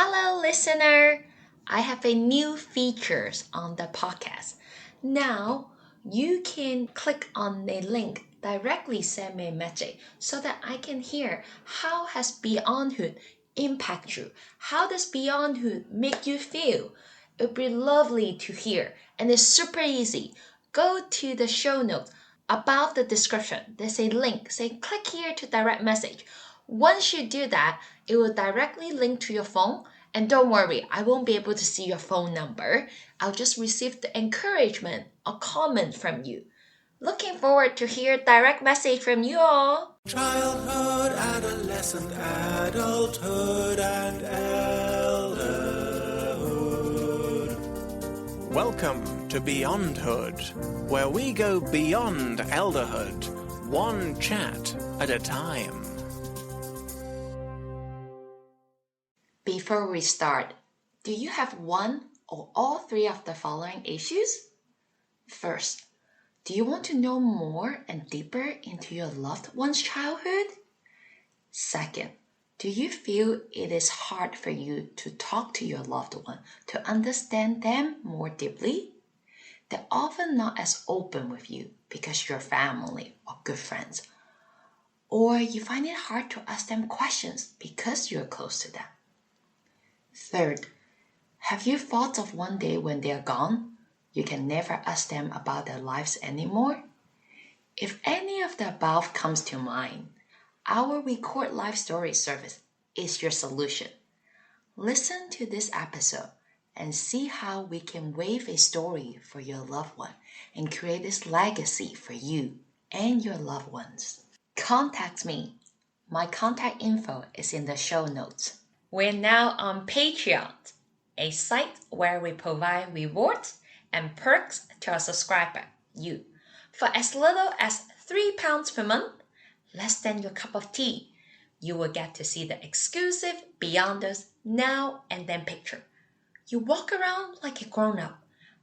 Hello, listener. I have a new features on the podcast. Now you can click on a link, directly send me a message so that I can hear how has Beyondhood impact you? How does Beyondhood make you feel? It would be lovely to hear, and it's super easy. Go to the show notes above the description. There's a link. Say click here to direct message. Once you do that, it will directly link to your phone. And don't worry, I won't be able to see your phone number. I'll just receive the encouragement or comment from you. Looking forward to hear direct message from you all. Childhood, adolescent, adulthood, and elderhood. Welcome to Beyondhood, where we go beyond elderhood, one chat at a time. Before we start, do you have one or all three of the following issues? First, do you want to know more and deeper into your loved one's childhood? Second, do you feel it is hard for you to talk to your loved one to understand them more deeply? They're often not as open with you because you're family or good friends. Or you find it hard to ask them questions because you're close to them. Third, have you thought of one day when they're gone, you can never ask them about their lives anymore? If any of the above comes to mind, our Record Life Story service is your solution. Listen to this episode and see how we can weave a story for your loved one and create this legacy for you and your loved ones. Contact me. My contact info is in the show notes. We're now on Patreon, a site where we provide rewards and perks to our subscriber, you. For as little as £3 per month, less than your cup of tea, you will get to see the exclusive Beyonders Now and Then picture. You walk around like a grown-up,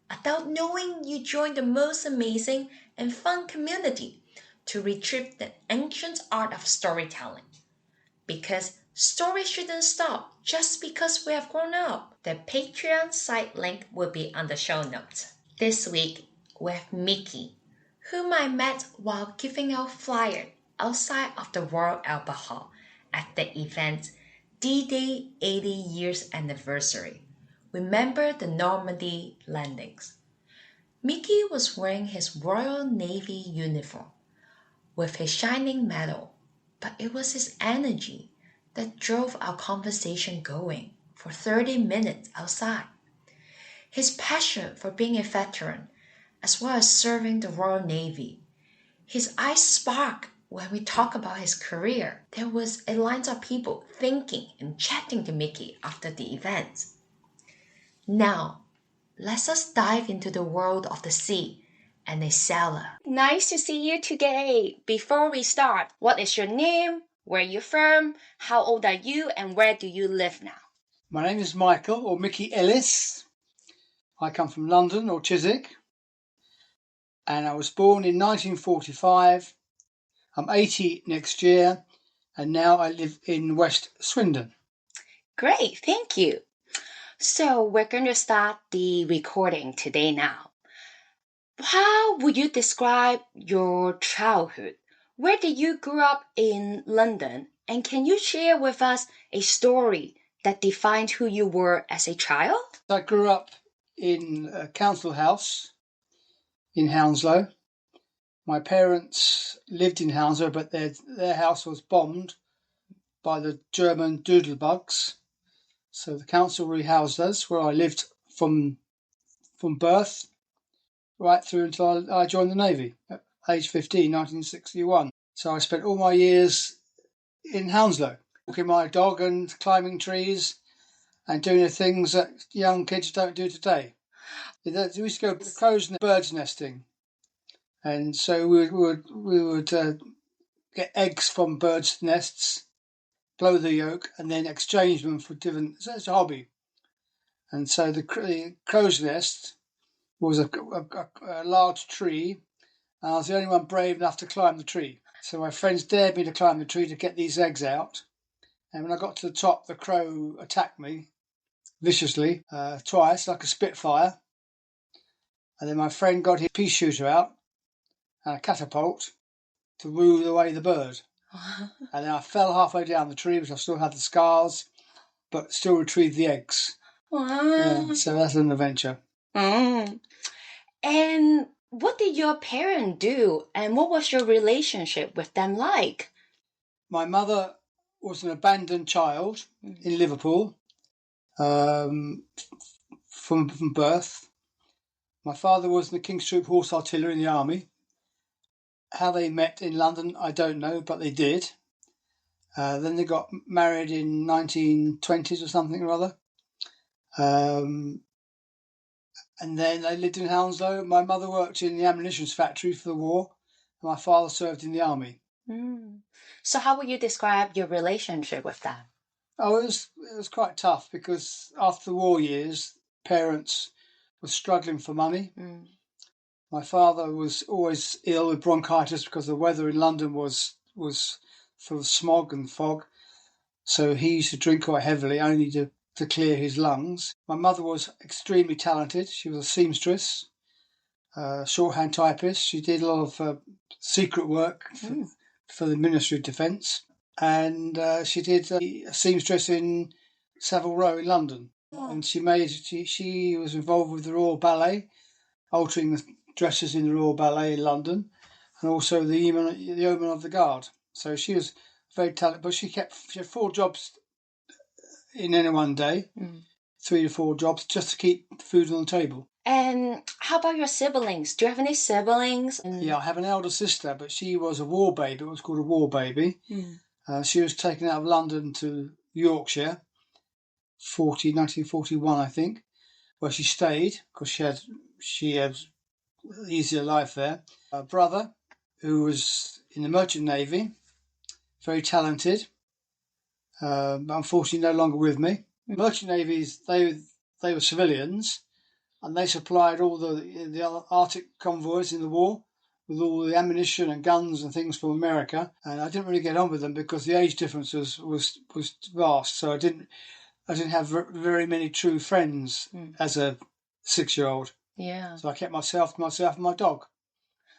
without knowing you joined the most amazing and fun community to retrieve the ancient art of storytelling. Because stories shouldn't stop just because we have grown up. The Patreon site link will be on the show notes. This week, we have Mickey, whom I met while giving out flyers outside of the Royal Albert Hall at the event D-Day 80 Years Anniversary. Remember the Normandy Landings. Mickey was wearing his Royal Navy uniform with his shining medal, but it was his energy that drove our conversation going for 30 minutes outside. His passion for being a veteran, as well as serving the Royal Navy. His eyes spark when we talk about his career. There was a line of people thinking and chatting to Mickey after the event. Now, let us dive into the world of the sea and a sailor. Nice to see you today. Before we start, what is your name? Where are you from? How old are you? And where do you live now? My name is Michael, or Mickey Ellis. I come from London, or Chiswick. And I was born in 1945. I'm 80 next year. And now I live in West Swindon. Great, thank you. So we're going to start the recording today now. How would you describe your childhood? Where did you grow up in London? And can you share with us a story that defined who you were as a child? I grew up in a council house in Hounslow. My parents lived in Hounslow, but their house was bombed by the German doodlebugs. So the council rehoused us, where I lived from birth right through until I joined the Navy at age 15, 1961. So I spent all my years in Hounslow, walking my dog and climbing trees and doing the things that young kids don't do today. We used to go to crows and birds nesting. And so we would get eggs from birds' nests, blow the yolk, and then exchange them for different... So it's a hobby. And so the crow's nest was a large tree, and I was the only one brave enough to climb the tree. So my friends dared me to climb the tree to get these eggs out. And when I got to the top, the crow attacked me viciously, twice, like a Spitfire. And then my friend got his pea shooter out and a catapult to woo away the bird. And then I fell halfway down the tree, which I still had the scars, but still retrieved the eggs. Wow. Yeah, so that's an adventure. Mm. And what did your parents do, and what was your relationship with them like? My mother was an abandoned child in Liverpool from birth. My father was in the King's Troop Horse Artillery in the Army. How they met in London, I don't know, but they did. Then they got married in 1920s or something or other. And then they lived in Hounslow. My mother worked in the ammunition factory for the war. And my father served in the army. Mm. So how would you describe your relationship with them? Oh, it was quite tough because after the war years, parents were struggling for money. Mm. My father was always ill with bronchitis because the weather in London was full of smog and fog. So he used to drink quite heavily, only to clear his lungs. My mother was extremely talented. She was a seamstress, shorthand typist. She did a lot of secret work for the Ministry of Defence. And she did a seamstress in Savile Row in London. And she was involved with the Royal Ballet, altering the dresses in the Royal Ballet in London, and also the Yeoman of the Guard. So she was very talented, but she had 4 jobs in any one day, 3 to 4 jobs, just to keep food on the table. And how about your siblings? Do you have any siblings? Yeah, I have an elder sister, but she was a war baby. It was called a war baby. She was taken out of London to Yorkshire, 1941, I think, where she stayed because she had easier life there. A brother who was in the Merchant Navy, very talented, but unfortunately no longer with me. Merchant Navies, they were civilians, and they supplied all the Arctic convoys in the war with all the ammunition and guns and things from America. And I didn't really get on with them because the age difference was vast. So I didn't have very many true friends as a 6-year-old. Yeah. So I kept myself to myself and my dog.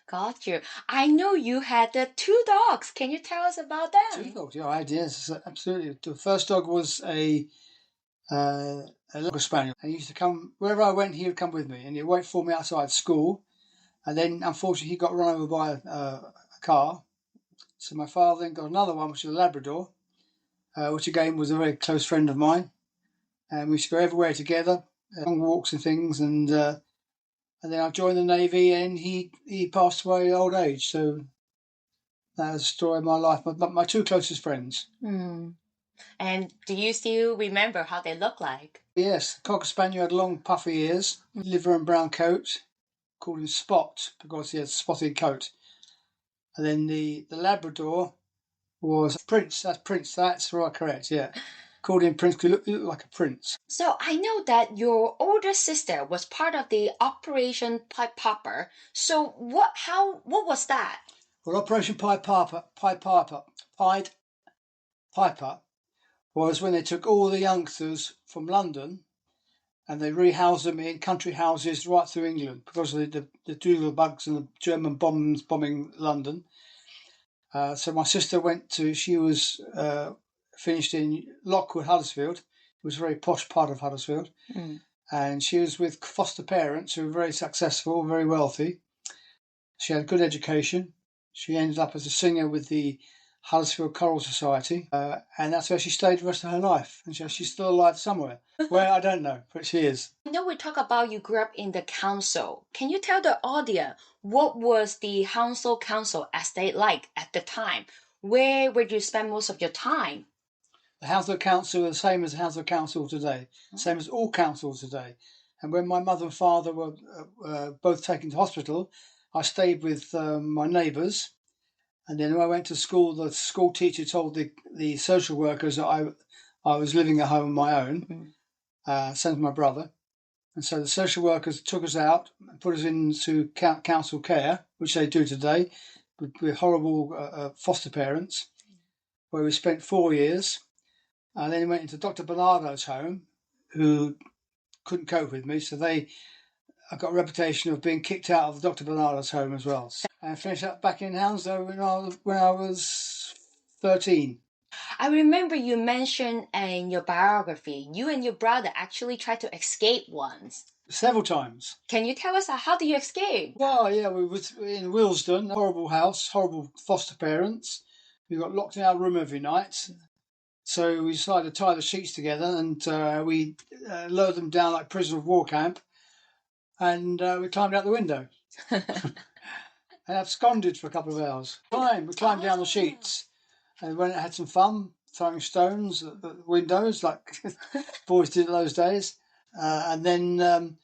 Got you. I know you had 2 dogs. Can you tell us about them? 2 dogs, yeah, I did. Yes, absolutely. The first dog was a Cocker Spaniel. And he used to come, wherever I went, he would come with me. And he'd wait for me outside school. And then, unfortunately, he got run over by a car. So my father then got another one, which was a Labrador, which again was a very close friend of mine. And we used to go everywhere together, long walks and things. And then I joined the Navy, and he passed away at old age. So that was the story of my life. My 2 closest friends. And do you still remember how they look like? Yes, Cocker Spaniel had long puffy ears, liver and brown coat, called him Spot because he had a spotted coat. And then the Labrador was Prince. That's Prince. That's right, correct. Yeah, called him Prince because he looked like a prince. So I know that your older sister was part of the Operation Pied Piper. So what was that? Well, Operation Pied Piper was when they took all the youngsters from London and they rehoused them in country houses right through England because of the doodle bugs and the German bombing London. So my sister she was finished in Lockwood, Huddersfield. It was a very posh part of Huddersfield. And she was with foster parents who were very successful, very wealthy. She had a good education. She ended up as a singer with the Huddersfield Choral Society, and that's where she stayed the rest of her life. And she's still alive somewhere. Where, I don't know, but she is. I know we talk about you grew up in the council. Can you tell the audience what was the Hounslow Council estate like at the time? Where would you spend most of your time? The Hounslow Council was the same as the Hounslow Council today, same as all councils today. And when my mother and father were both taken to hospital, I stayed with my neighbours. And then when I went to school, the school teacher told the social workers that I was living at home on my own, same as my brother. And so the social workers took us out and put us into council care, which they do today, with horrible foster parents, where we spent 4 years. And then we went into Dr. Bernardo's home, who couldn't cope with me, so I got a reputation of being kicked out of Dr. Bernardo's home as well. And I finished up back in Hounslow when I was 13. I remember you mentioned in your biography, you and your brother actually tried to escape once. Several times. Can you tell us how did you escape? Well, yeah, we were in Willesden, horrible house, horrible foster parents. We got locked in our room every night. So we decided to tie the sheets together and we lowered them down like prisoner of war camp. And we climbed out the window. And absconded for a couple of hours. We climbed down the sheets and went and had some fun, throwing stones at the windows like boys did those days. And then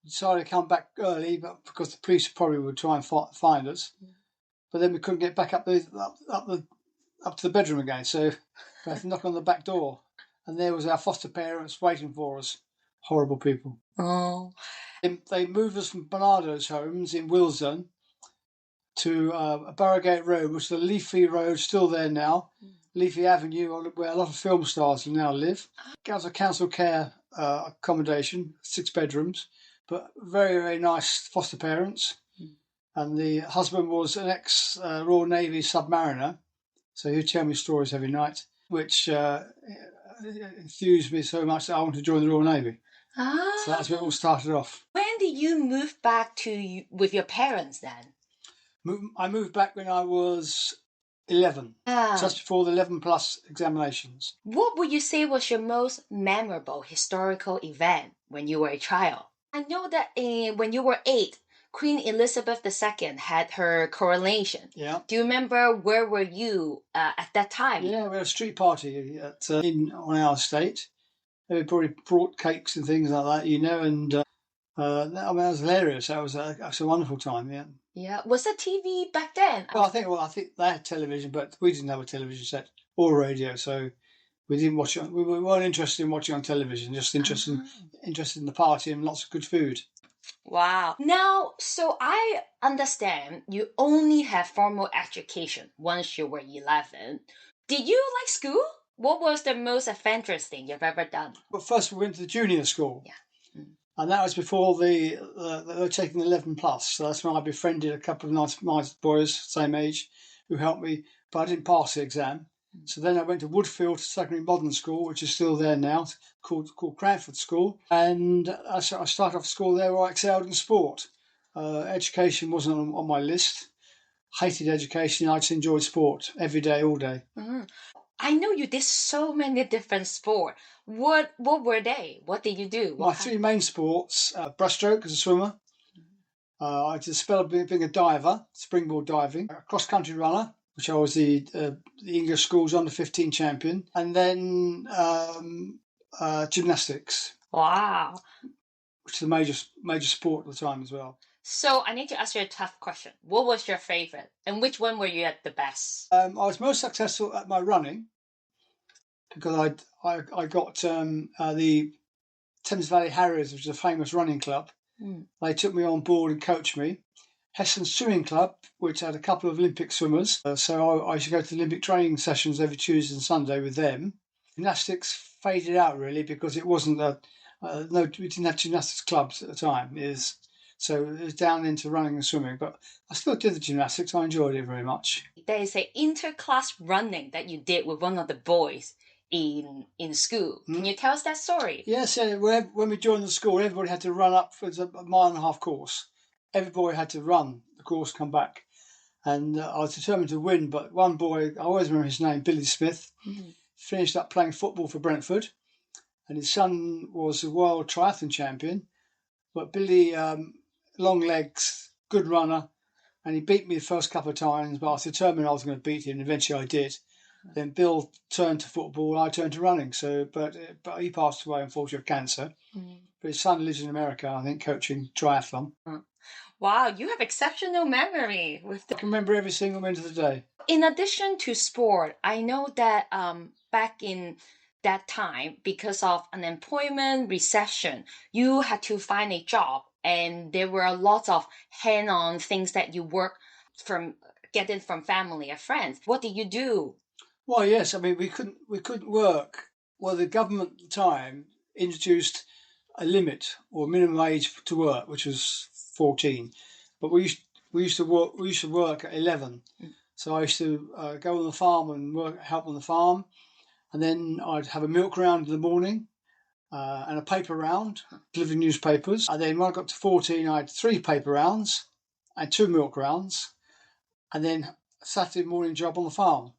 decided to come back early, but because the police probably would try and find us. But then we couldn't get back up to the bedroom again, so we had to knock on the back door. And there was our foster parents waiting for us. Horrible people. Oh. They moved us from Bernardo's homes in Willesden to Barrowgate Road, which is a leafy road, still there now. Leafy Avenue, where a lot of film stars now live. It was a council care accommodation, 6 bedrooms, but very, very nice foster parents. And the husband was an ex-Royal Navy submariner, so he'd tell me stories every night, which enthused me so much that I wanted to join the Royal Navy. Ah. So that's where it all started off. When did you move back with your parents then? I moved back when I was 11, just before the 11 plus examinations. What would you say was your most memorable historical event when you were a child? I know that when you were 8, Queen Elizabeth II had her coronation. Yeah. Do you remember where were you at that time? Yeah, we had a street party on our estate. Everybody brought cakes and things like that, and that was hilarious. That was a wonderful time, yeah. Yeah. Was there TV back then? Well, I think they had television, but we didn't have a television set or radio, so we didn't watch it. We weren't interested in watching on television, just interested in the party and lots of good food. Wow. Now, so I understand you only have formal education once you were 11. Did you like school? What was the most adventurous thing you've ever done? Well, first we went to the junior school. Yeah. And that was before they were taking 11 plus. So that's when I befriended a couple of nice boys, same age, who helped me. But I didn't pass the exam. So then I went to Woodfield Secondary Modern School, which is still there now, called Cranford School. And I started off school there where I excelled in sport. Education wasn't on my list. Hated education. I just enjoyed sport every day, all day. Mm-hmm. I know you did so many different sports. What were they? What did you do? My 3 main sports, breaststroke as a swimmer. I did a spell of being a diver, springboard diving, a cross-country runner, which I was the English school's under-15 champion, and then gymnastics. Wow. Which is a major sport at the time as well. So I need to ask you a tough question. What was your favorite? And which one were you at the best? I was most successful at my running because I got the Thames Valley Harriers, which is a famous running club. They took me on board and coached me. Heston Swimming Club, which had a couple of Olympic swimmers. So I used to go to the Olympic training sessions every Tuesday and Sunday with them. Gymnastics faded out really because it wasn't we didn't have gymnastics clubs at the time. So it was down into running and swimming, but I still did the gymnastics. I enjoyed it very much. There is an inter-class running that you did with one of the boys in school. Can you tell us that story? Yes, when we joined the school, everybody had to run up for a 1.5 mile course. Every boy had to run the course, come back. And I was determined to win, but one boy, I always remember his name, Billy Smith, finished up playing football for Brentford, and his son was a world triathlon champion. But Billy, long legs, good runner, and he beat me the first couple of times, but I was determined I was going to beat him, and eventually I did. Then Bill turned to football, I turned to running. But he passed away, unfortunately, of cancer. But his son lives in America, I think, coaching triathlon. Wow, you have exceptional memory. I can remember every single minute of the day. In addition to sport, I know that back in that time, because of unemployment, recession, you had to find a job, and there were lots of hand-on things that you work from getting from family and friends. What did you do? Well, yes, I mean we couldn't work. Well, the government at the time introduced a limit or minimum age to work, which was 14. But we used to work at 11. So I used to go on the farm and help on the farm, and then I'd have a milk round in the morning and a paper round, delivering newspapers. And then when I got to 14, I had 3 paper rounds and 2 milk rounds, and then a Saturday morning job on the farm.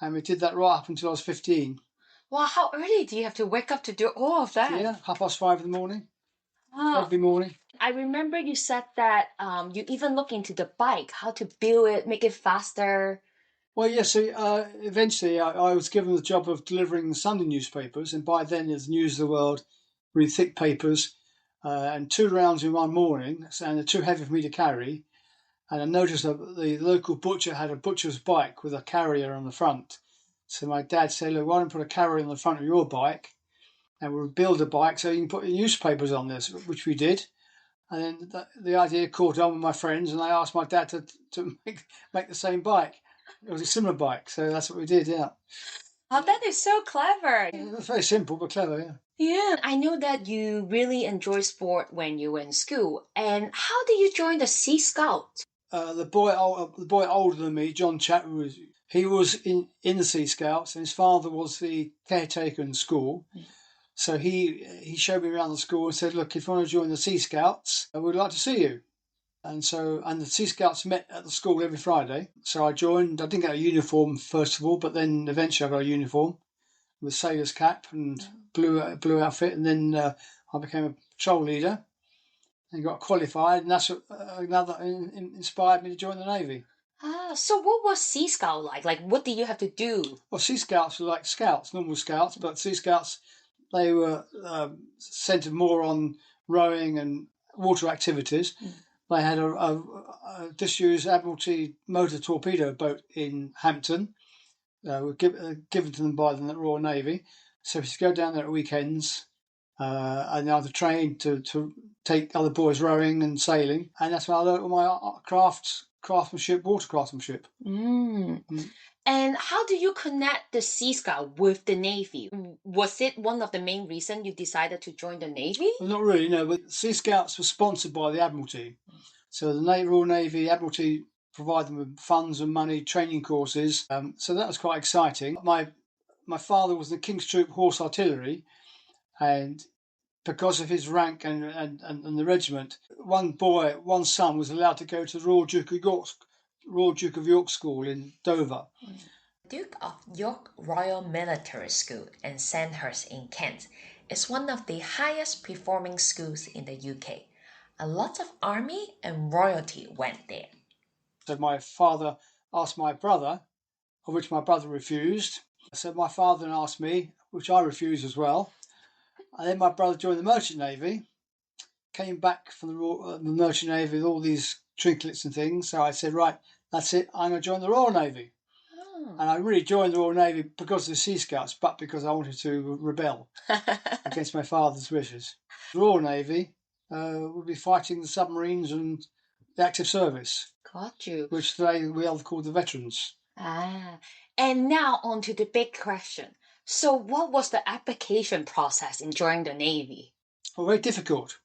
And we did that right up until I was 15. Wow, how early do you have to wake up to do all of that? Yeah, 5:30 in the morning, every morning. I remember you said that you even look into the bike, how to build it, make it faster. Well, yes. So eventually, I was given the job of delivering the Sunday newspapers, and by then, there's News of the World, really thick papers, and 2 rounds in one morning, and they're too heavy for me to carry. And I noticed that the local butcher had a butcher's bike with a carrier on the front. So my dad said, "Look, why don't you put a carrier on the front of your bike, and we'll build a bike so you can put your newspapers on this," which we did. And then the idea caught on with my friends, and I asked my dad to make the same bike. It was a similar bike, so that's what we did, yeah. Oh, that is so clever. It's very simple but clever, yeah. Yeah, I know that you really enjoy sport when you were in school. And how did you join the Sea Scout? The boy older than me, John Chatwood, he was in the Sea Scouts, and his father was the caretaker in school. So he showed me around the school and said, "Look, if you want to join the Sea Scouts, I would like to see you." And the Sea Scouts met at the school every Friday. So I joined. I didn't get a uniform first of all, but then eventually I got a uniform with sailor's cap and blue outfit, and then I became a patrol leader and got qualified, and that's what inspired me to join the Navy. So what was Sea Scout like? Like, what did you have to do? Well, Sea Scouts were like scouts, normal scouts, but Sea Scouts, they were centred more on rowing and water activities. They had a disused Admiralty motor torpedo boat in Hampton, given to them by the Royal Navy. So we used to go down there at weekends, and I had to train to take other boys rowing and sailing, and that's when I learned all my craftsmanship, water craftsmanship. And how do you connect the Sea Scout with the Navy? Was it one of the main reasons you decided to join the Navy? Well, not really, no. But Sea Scouts were sponsored by the Admiralty. So the Royal Navy, Admiralty provide them with funds and money, training courses. So that was quite exciting. My father was in the King's Troop Horse Artillery, and because of his rank and the regiment, one son was allowed to go to the Royal Duke of York School in Dover. Duke of York Royal Military School in Sandhurst in Kent is one of the highest performing schools in the UK. A lot of army and royalty went there. So my father asked my brother, of which my brother refused. So my father asked me, which I refused as well. And then my brother joined the Merchant Navy, came back from the Merchant Navy with all these trinkets and things. So I said, right, that's it, I'm going to join the Royal Navy. And I really joined the Royal Navy because of the Sea Scouts, but because I wanted to rebel against my father's wishes. The Royal Navy would be fighting the submarines and the active service. Got you. Which we all call the veterans. And now on to the big question. So what was the application process in joining the Navy? Well, very difficult.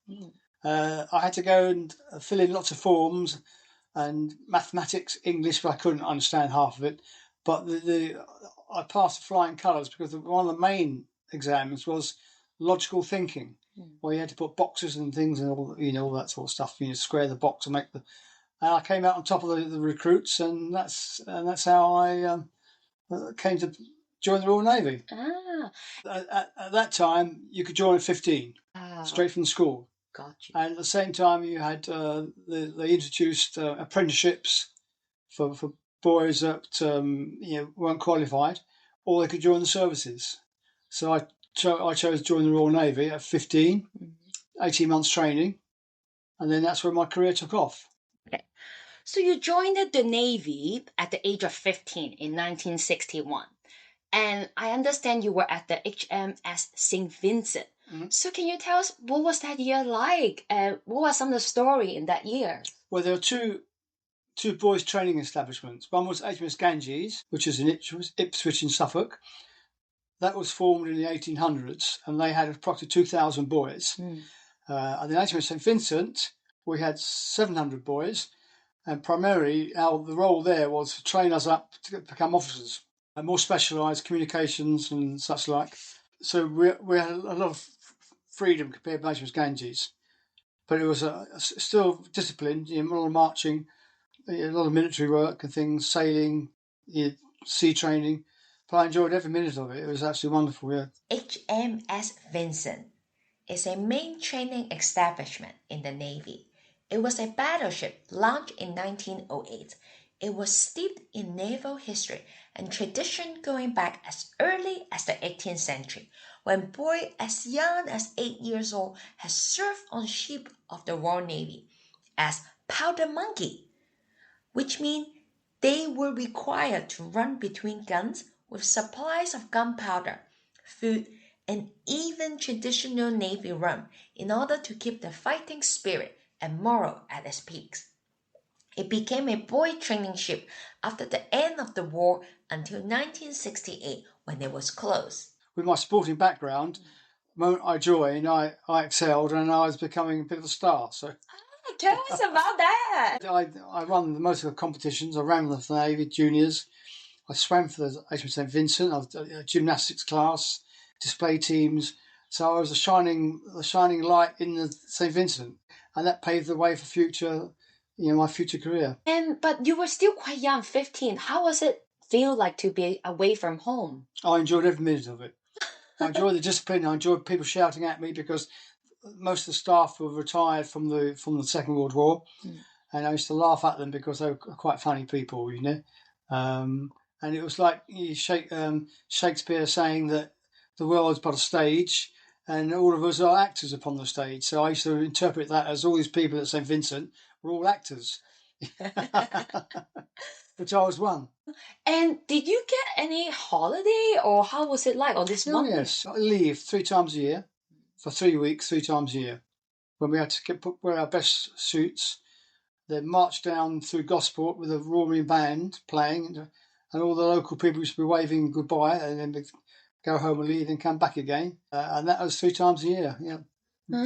I had to go and fill in lots of forms and mathematics, English, but I couldn't understand half of it. But I passed the flying colours because one of the main exams was logical thinking, where you had to put boxes and things and all that sort of stuff. Square the box and make the. And I came out on top of the recruits, and that's how I came to join the Royal Navy. At that time, you could join at 15, straight from school. Got you. And at the same time, you had they introduced apprenticeships for boys that weren't qualified, or they could join the services. So I chose to join the Royal Navy at 15, 18 months training, and then that's where my career took off. Okay. So you joined the Navy at the age of 15 in 1961. And I understand you were at the HMS St. Vincent. So can you tell us, what was that year like? What was some of the story in that year? Well, there were two boys' training establishments. One was HMS Ganges, which is in Ipswich in Suffolk. That was formed in the 1800s, and they had approximately 2,000 boys. And the HMS St Vincent, we had 700 boys, and primarily the role there was to train us up to become officers, and more specialised communications and such like. So we had a lot of freedom compared to HMS Ganges, but it was still disciplined, a lot of marching, a lot of military work and things, sailing, sea training. But I enjoyed every minute of it. It was absolutely wonderful, yeah. HMS Vincent is a main training establishment in the Navy. It was a battleship launched in 1908. It was steeped in naval history and tradition going back as early as the 18th century, when a boy as young as 8 years old has served on ship of the Royal Navy as powder monkey, which means they were required to run between guns with supplies of gunpowder, food, and even traditional Navy rum in order to keep the fighting spirit and morale at its peaks. It became a boy training ship after the end of the war until 1968 when it was closed. With my sporting background, the moment I joined, I excelled and I was becoming a bit of a star. So Tell us about that. I won most of the competitions. I ran with the Navy juniors. I swam for the HMS St Vincent. I was a gymnastics class, display teams. So I was a shining light in the St Vincent, and that paved the way for my future career. But you were still quite young, 15. How was it feel like to be away from home? I enjoyed every minute of it. I enjoyed the discipline. I enjoyed people shouting at me because most of the staff were retired from the Second World War, and I used to laugh at them because they were quite funny people, and it was like Shakespeare saying that the world is but a stage, and all of us are actors upon the stage. So I used to interpret that as all these people at St Vincent were all actors, which I was one. And did you get any holiday, or how was it like on this month? Yes, I leave 3 times a year for 3 weeks, 3 times a year, when we had to wear our best suits, then march down through Gosport with a roaring band playing, and all the local people used to be waving goodbye, and then we'd go home and leave and come back again. And that was 3 times a year. Yeah,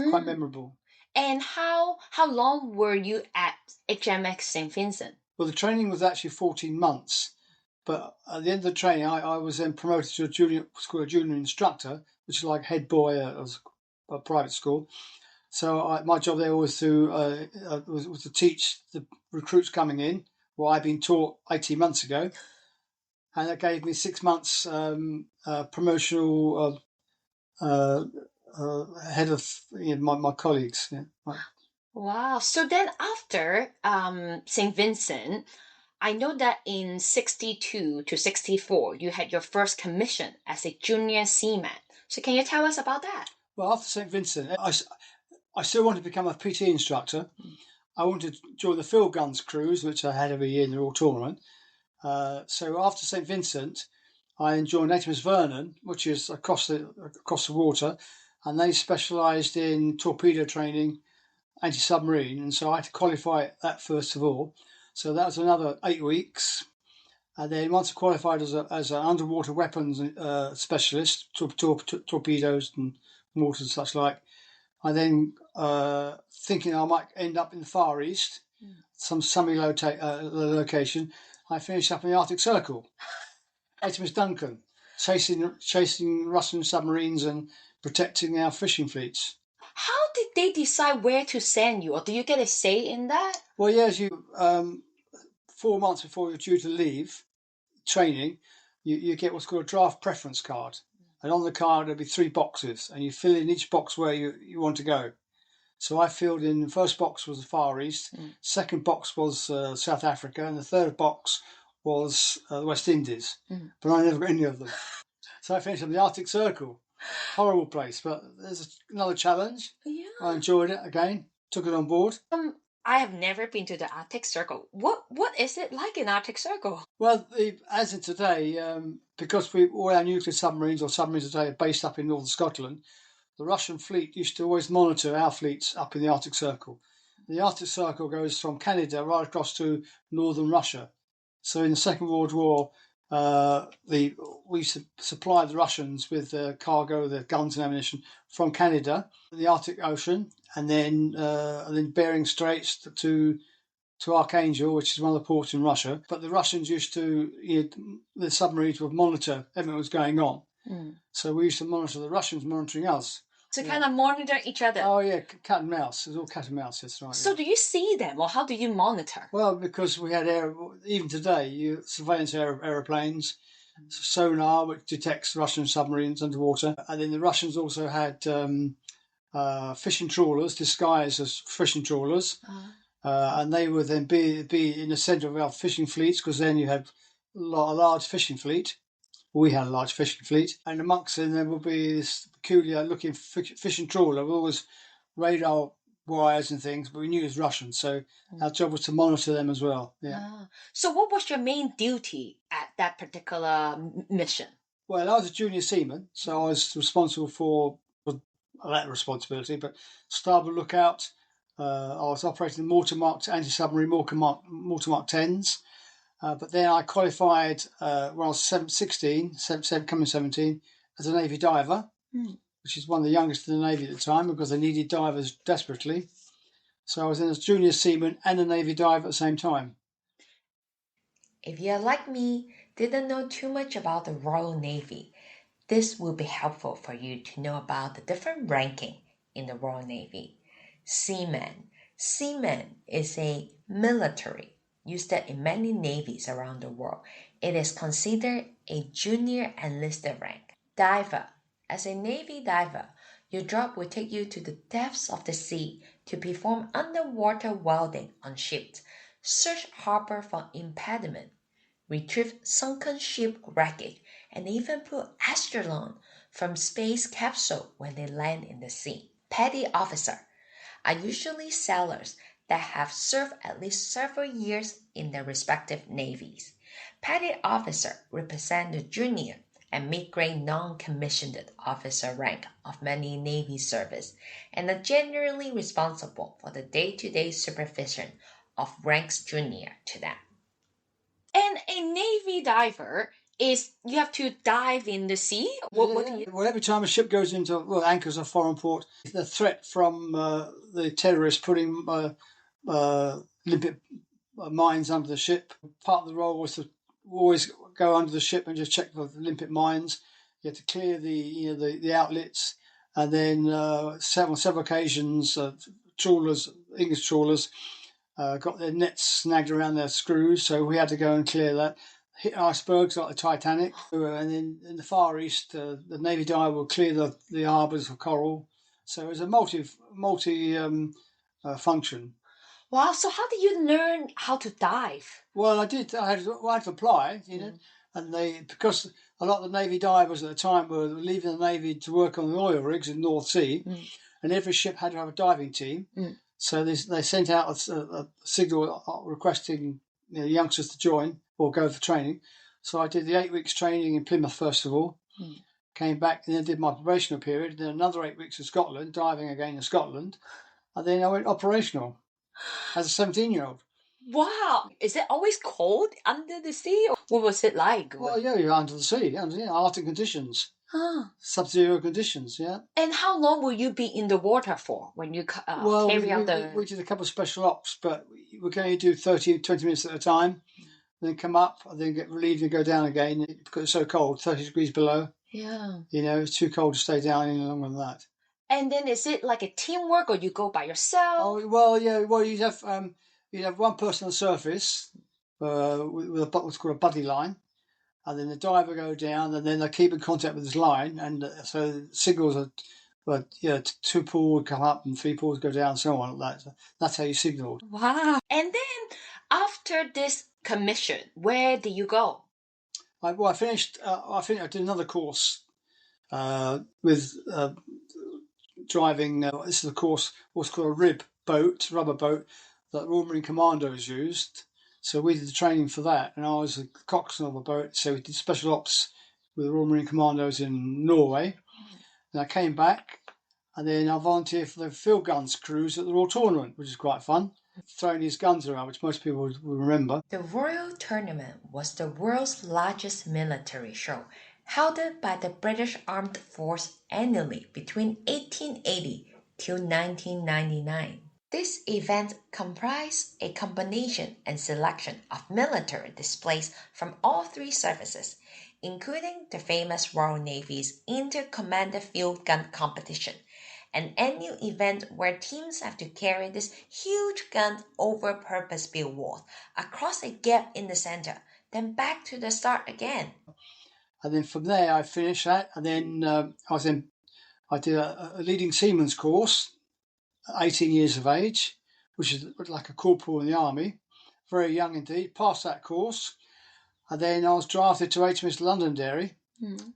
quite memorable. And how long were you at HMX St Vincent? Well, the training was actually 14 months. But at the end of the training, I was then promoted to a junior instructor, which is like head boy at a private school. So my job there was to teach the recruits coming in what I'd been taught 18 months ago, and that gave me 6 months promotional ahead of my colleagues. Yeah. Wow! So then after St Vincent, I know that in 62 to 64 you had your first commission as a junior seaman. So can you tell us about that? Well, after St Vincent, I still wanted to become a PT instructor. I wanted to join the field guns crews, which I had every year in the Royal Tournament. So after St Vincent, I joined HMS Vernon, which is across the water, and they specialised in torpedo training, anti-submarine, and so I had to qualify that first of all. So that was another 8 weeks. And then once I qualified as an underwater weapons specialist, torpedoes and mortars and such like, I then, thinking I might end up in the Far East, some sunny location, I finished up in the Arctic Circle. HMS Duncan, chasing Russian submarines and protecting our fishing fleets. How did they decide where to send you, or do you get a say in that? Well, yes, 4 months before you're due to leave training, you get what's called a draft preference card. And on the card, there'll be 3 boxes, and you fill in each box where you want to go. So I filled in, the first box was the Far East, second box was South Africa, and the third box was the West Indies. But I never got any of them. So I finished in the Arctic Circle. Horrible place, but there's another challenge. Yeah. I enjoyed it again, took it on board. I have never been to the Arctic Circle. What is it like in Arctic Circle? Well, as in today, because all our nuclear submarines or submarines today are based up in northern Scotland, the Russian fleet used to always monitor our fleets up in the Arctic Circle. The Arctic Circle goes from Canada right across to northern Russia. So in the Second World War, we supplied the Russians with cargo, the guns and ammunition from Canada, the Arctic Ocean, and then Bering Straits to Archangel, which is one of the ports in Russia. But the Russians used to, the submarines would monitor everything that was going on. So we used to monitor the Russians monitoring us. To kind of monitor each other. Oh yeah, cat and mouse. It was all cat and mouse. That's right. So do you see them, or how do you monitor? Well, because we had even today, surveillance aeroplanes, sonar which detects Russian submarines underwater, and then the Russians also had fishing trawlers disguised as fishing trawlers, and they would then be in the centre of our fishing fleets, because then you had a large fishing fleet. We had a large fishing fleet, and amongst them there would be this peculiar-looking fishing trawler with all this radar wires and things, but we knew it was Russian, so our job was to monitor them as well. Yeah. So what was your main duty at that particular mission? Well, I was a junior seaman, so I was responsible for that responsibility, but starboard lookout, I was operating mortar-marked anti-submarine mortar-marked 10s. But then I qualified when I was 16, coming 17, as a Navy diver, which is one of the youngest in the Navy at the time, because they needed divers desperately. So I was in as junior seaman and a Navy diver at the same time. If you're like me, didn't know too much about the Royal Navy, this will be helpful for you to know about the different ranking in the Royal Navy. Seaman. Seaman is a military used in many navies around the world. It is considered a junior enlisted rank. Diver. As a Navy diver, your job will take you to the depths of the sea to perform underwater welding on ships, search harbor for impediment, retrieve sunken ship wreckage, and even pull astronauts from space capsule when they land in the sea. Petty officer are usually sailors that have served at least several years in their respective navies. Petty officer represent the junior and mid-grade non-commissioned officer rank of many Navy service and are generally responsible for the day-to-day supervision of ranks junior to them. And a Navy diver is you have to dive in the sea? Well, every time a ship goes into anchors a foreign port, the threat from the terrorists putting limpet mines under the ship. Part of the role was to always go under the ship and just check for limpet mines. You had to clear the outlets, and then on several occasions, trawlers, English trawlers, got their nets snagged around their screws, so we had to go and clear that. Hit icebergs like the Titanic, and then in the Far East, the Navy diver will clear the harbours for coral. So it was a multi function. Wow, so how did you learn how to dive? Well, I did. I had to apply, and because a lot of the Navy divers at the time were leaving the Navy to work on the oil rigs in the North Sea, and every ship had to have a diving team. So they sent out a signal requesting youngsters to join or go for training. So I did the 8 weeks training in Plymouth first of all, came back and then did my probational period, then another 8 weeks in Scotland, diving again in Scotland, and then I went operational as a 17-year-old. Wow. Is it always cold under the sea? Or what was it like? Well, yeah, you're under the sea, Arctic conditions. Sub-zero conditions, yeah. And how long will you be in the water for when you carry out the... We did a couple of special ops, but we can only do 20 minutes at a time, then come up, and then get relieved and go down again because it's so cold, 30 degrees below. Yeah. It's too cold to stay down any longer than that. And then is it like a teamwork or you go by yourself? Oh, well, yeah. Well, you'd have one person on the surface with what's called a buddy line, and then the diver go down, and then they keep in contact with this line, and so signals are, two pools come up and three pools go down, and so on like that. So that's how you signal. Wow! And then after this commission, where did you go? I finished. I did another course with driving. This is a course what's called a rubber boat that Royal Marine Commandos used. So we did the training for that, and I was the coxswain of a boat. So we did special ops with the Royal Marine Commandos in Norway. And I came back, and then I volunteered for the field guns cruise at the Royal Tournament, which is quite fun. throwing his guns around, which most people will remember. The Royal Tournament was the world's largest military show, held by the British Armed Force annually between 1880 till 1999. This event comprised a combination and selection of military displays from all three services, including the famous Royal Navy's Inter-Commander Field Gun Competition, an annual event where teams have to carry this huge gun over purpose-built walls across a gap in the center, then back to the start again. And then from there, I finished that, and then I did a leading seaman's course, 18 years of age, which is like a corporal in the army, very young indeed. Passed that course, and then I was drafted to HMS Londonderry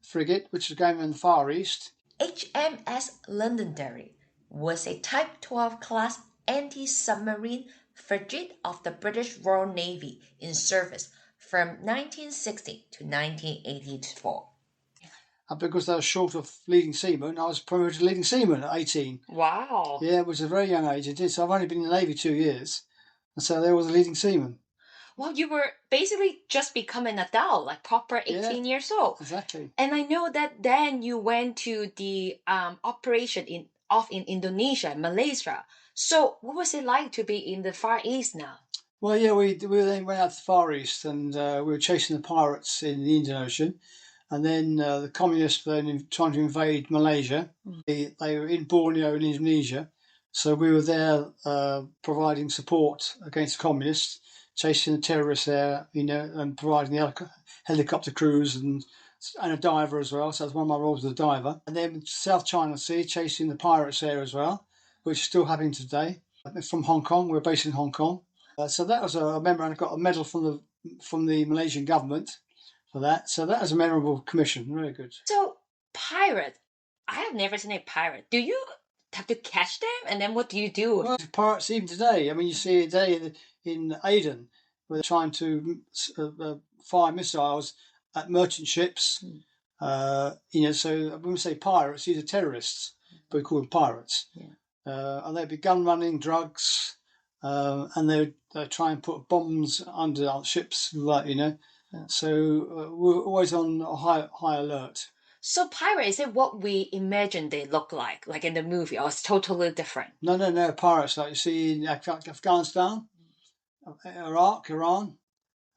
frigate, which was going in the Far East. HMS Londonderry was a Type 12 class anti-submarine frigate of the British Royal Navy in service from 1960 to 1984. And because I was short of leading seaman, I was promoted to leading seaman at 18. Wow. Yeah, which is a very young age indeed. So I've only been in the Navy 2 years, and so there was a leading seaman. Well, you were basically just becoming an adult, like proper 18 years old. Exactly. And I know that then you went to the operation in Indonesia, Malaysia. So what was it like to be in the Far East now? Well, yeah, we then went out to the Far East, and we were chasing the pirates in the Indian Ocean. And then the communists were then trying to invade Malaysia. They were in Borneo in Indonesia. So we were there providing support against the communists, chasing the terrorists there, and providing the helicopter crews and a diver as well. So that's one of my roles as a diver. And then South China Sea, chasing the pirates there as well, which is still happening today. From Hong Kong, we're based in Hong Kong. So that was I remember I got a medal from the Malaysian government for that. So that was a memorable commission. Very good. So pirate, I have never seen a pirate. Do you have to catch them, and then what do you do? Well, pirates even today. I mean, you see today in Aden, where they're trying to fire missiles at merchant ships. So when we say pirates, these are terrorists, but we call them pirates. Yeah. And they'd be gun running, drugs, and they try and put bombs under our ships, Yeah. So we're always on high alert. So pirate, is it what we imagine they look like in the movie, or it's totally different? No, pirates like you see in Afghanistan, Iraq, Iran,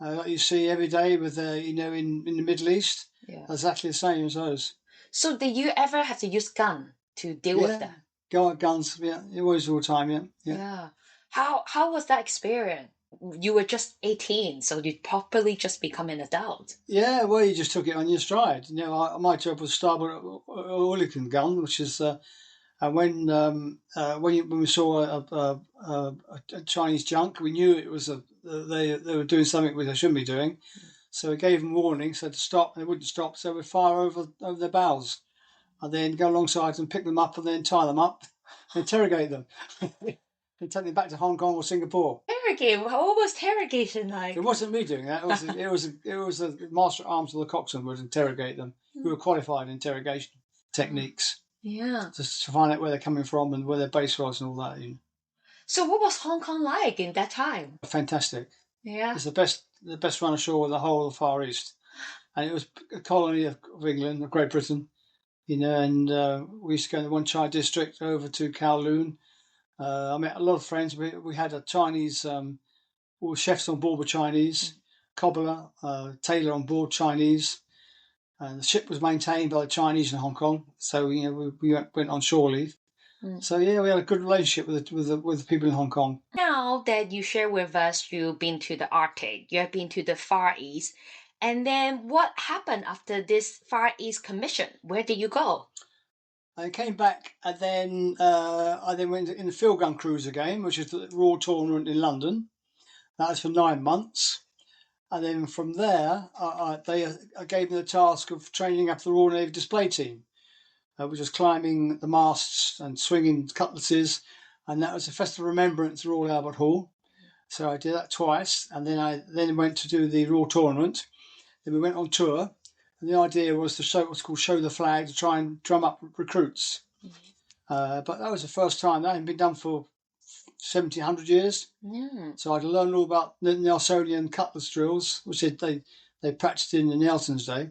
like you see every day with in the Middle East. Yeah. Exactly the same as those. So did you ever have to use gun to deal with that? Guns, always all the time, Yeah. How was that experience? You were just 18, so you properly just become an adult. Yeah, well, you just took it on your stride. My job was starboard Oerlikon gun, which is when we saw a Chinese junk, we knew it was they were doing something which they shouldn't be doing. So we gave them warning, said to stop, and they wouldn't stop, so we'd fire over their bows, and then go alongside them, pick them up, and then tie them up, and interrogate them. And take them back to Hong Kong or Singapore. Interrogate? What was interrogation like? It wasn't me doing that. It was the master at arms of the coxswain would interrogate them, who were qualified in interrogation techniques. Yeah. Just to find out where they're coming from and where their base was and all that. So what was Hong Kong like in that time? Fantastic. Yeah. It's the best run ashore in the whole of the Far East, and it was a colony of England, of Great Britain. And we used to go in the Wan Chai district over to Kowloon. I met a lot of friends. We had a Chinese, all chefs on board were Chinese, cobbler, tailor on board Chinese, and the ship was maintained by the Chinese in Hong Kong. So we went on shore leave. So we had a good relationship with the people in Hong Kong. Now that you share with us, you've been to the Arctic, you have been to the Far East, and then what happened after this Far East commission? Where did you go? I came back, and then I went in the field gun cruiser game, which is the Royal Tournament in London. That was for 9 months. And then from there, they gave me the task of training up the Royal Navy display team, which was climbing the masts and swinging cutlasses. And that was a Festival of Remembrance at Royal Albert Hall. So I did that twice. And then I went to do the Royal Tournament. Then we went on tour. And the idea was to show what's called Show the Flag, to try and drum up recruits. But that was the first time. That hadn't been done for 70, 100 years. Mm. So I'd learned all about the Nelsonian cutlass drills, which they practiced in Nelson's day.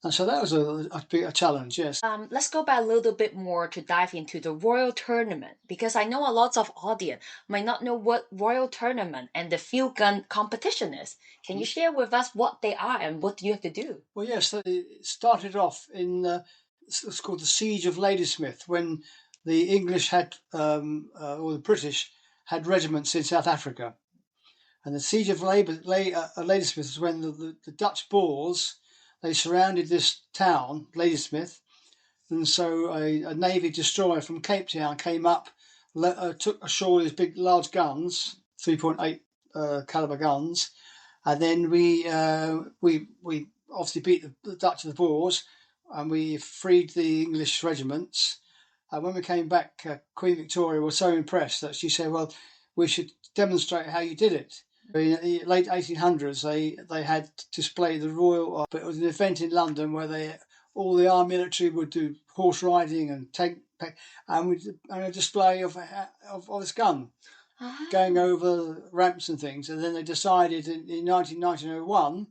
And so that was a challenge, yes. Let's go back a little bit more to dive into the Royal Tournament, because I know a lot of audience might not know what Royal Tournament and the field gun competition is. Can you share with us what they are and what you have to do? Well, yes, it started off in it's called the Siege of Ladysmith, when the English had, or the British had regiments in South Africa. And the Siege of Ladysmith was when the Dutch Boers, they surrounded this town, Ladysmith, and so a Navy destroyer from Cape Town came up, took ashore these big, large guns, 3.8 caliber guns, and then we obviously beat the Dutch and the Boers, and we freed the English regiments. And when we came back, Queen Victoria was so impressed that she said, "Well, we should demonstrate how you did it." In the late 1800s, they had displayed the royal, but it was an event in London where all the armed military would do horse riding and tank, and a display of this gun going over ramps and things. And then they decided in 1901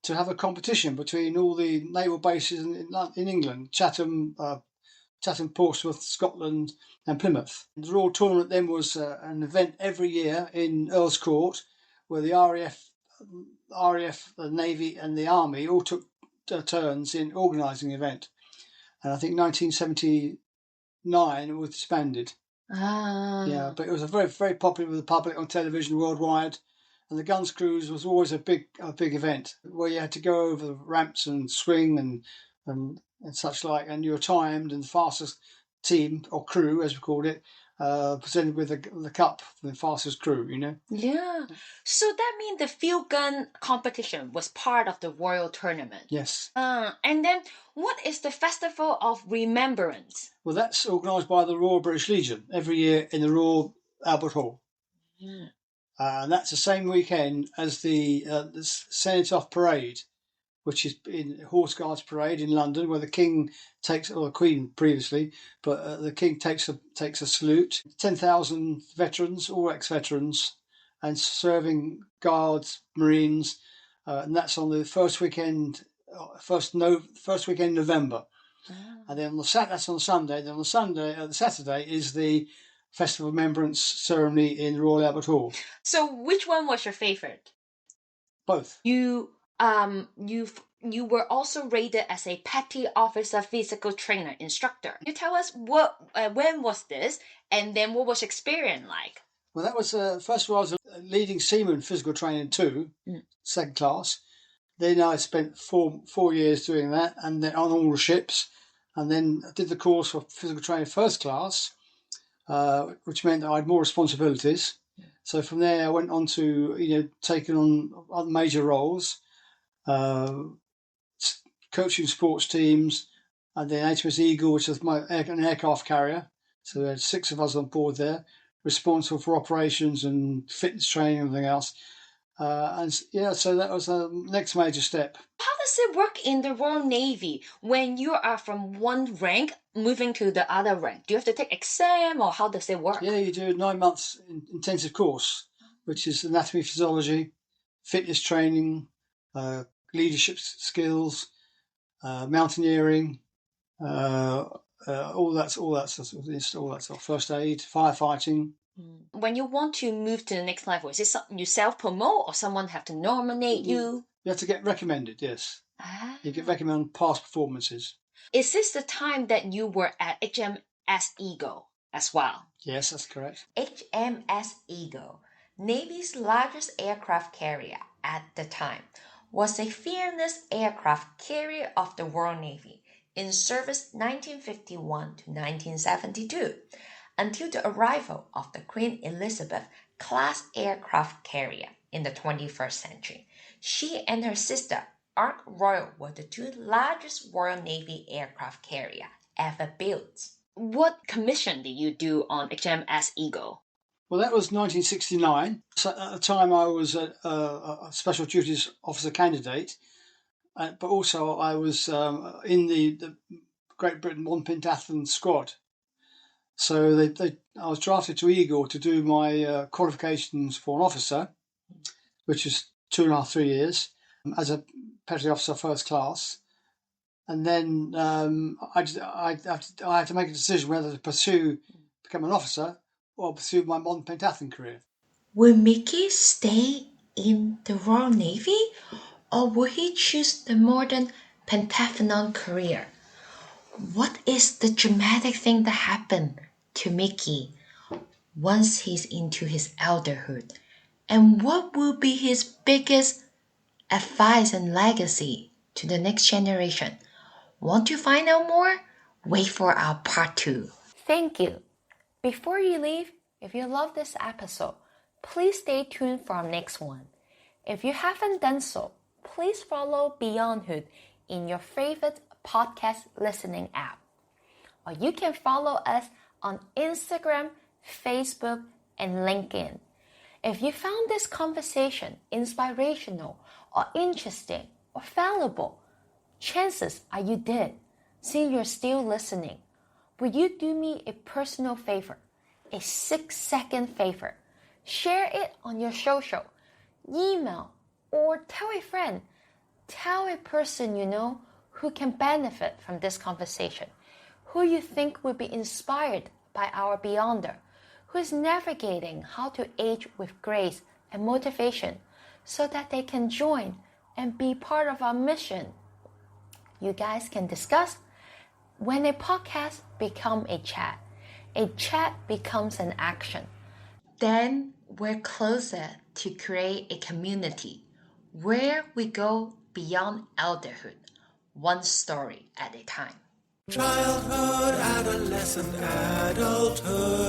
to have a competition between all the naval bases in England, Chatham, Portsmouth, Scotland, and Plymouth. The Royal Tournament then was an event every year in Earl's Court, where the RAF, the Navy, and the Army all took turns in organising the event. And I think 1979 it was disbanded. Yeah, but it was very, very popular with the public on television worldwide. And the guns cruise was always a big event where you had to go over the ramps and swing and such like, and you were timed, and the fastest team or crew, as we called it, presented with the cup for the fastest crew, you know. Yeah. So that means the field gun competition was part of the Royal Tournament. Yes. And then what is the Festival of Remembrance? Well, that's organised by the Royal British Legion every year in the Royal Albert Hall. Yeah. And that's the same weekend as the Send-Off Parade, which is in Horse Guards Parade in London, where the King takes, or the Queen previously, but the King takes a salute. 10,000 veterans, all ex-veterans, and serving guards, Marines, and that's on the first weekend in November. And then that's on Sunday. Then on the Saturday is the Festival of Remembrance ceremony in the Royal Albert Hall. So which one was your favorite? Both. You were also rated as a petty officer physical trainer instructor. Can you tell us when was this, and then what was your experience like? Well, that was first of all, I was a leading seaman physical training too, second class. Then I spent four years doing that, and then on all the ships, and then I did the course for physical training first class, which meant that I had more responsibilities. So from there, I went on to taking on other major roles, coaching sports teams, and then HMS Eagle, which was an aircraft carrier. So there had 6 of us on board there, responsible for operations and fitness training and everything else. So that was the next major step. How does it work in the Royal Navy when you are from one rank moving to the other rank? Do you have to take exam, or how does it work? Yeah, you do a 9 months intensive course, which is anatomy, physiology, fitness training, leadership skills, mountaineering, all that stuff, first aid, firefighting. When you want to move to the next level, is it something you self-promote, or someone have to nominate you? You have to get recommended, yes. You get recommended on past performances. Is this the time that you were at HMS Eagle as well? Yes, that's correct. HMS Eagle, Navy's largest aircraft carrier at the time, was a fearless aircraft carrier of the Royal Navy in service 1951 to 1972. Until the arrival of the Queen Elizabeth class aircraft carrier in the 21st century. She and her sister, Ark Royal, were the 2 largest Royal Navy aircraft carrier ever built. What commission did you do on HMS Eagle? Well, that was 1969. So at the time, I was a special duties officer candidate, but also I was in the Great Britain One Pentathlon squad. So I was drafted to Eagle to do my qualifications for an officer, which is 2.5, 3 years, as a petty officer first class. And then I had to make a decision whether to become an officer or pursue my modern pentathlon career. Will Mickey stay in the Royal Navy, or will he choose the modern pentathlon career? What is the dramatic thing that happened to Mickey once he's into his elderhood? And what will be his biggest advice and legacy to the next generation? Want to find out more? Wait for our part 2. Thank you. Before you leave, if you love this episode, please stay tuned for our next one. If you haven't done so, please follow Beyondhood in your favorite podcast listening app. Or you can follow us on Instagram, Facebook, and LinkedIn. If you found this conversation inspirational or interesting or valuable, chances are you did, since you're still listening. Would you do me a personal favor, a 6-second favor? Share it on your social, email, or tell a friend. Tell a person you know who can benefit from this conversation, who you think will be inspired by our Beyonder, who is navigating how to age with grace and motivation so that they can join and be part of our mission. You guys can discuss. When a podcast becomes a chat becomes an action. Then we're closer to create a community where we go beyond elderhood, one story at a time. Childhood, adolescent, adulthood.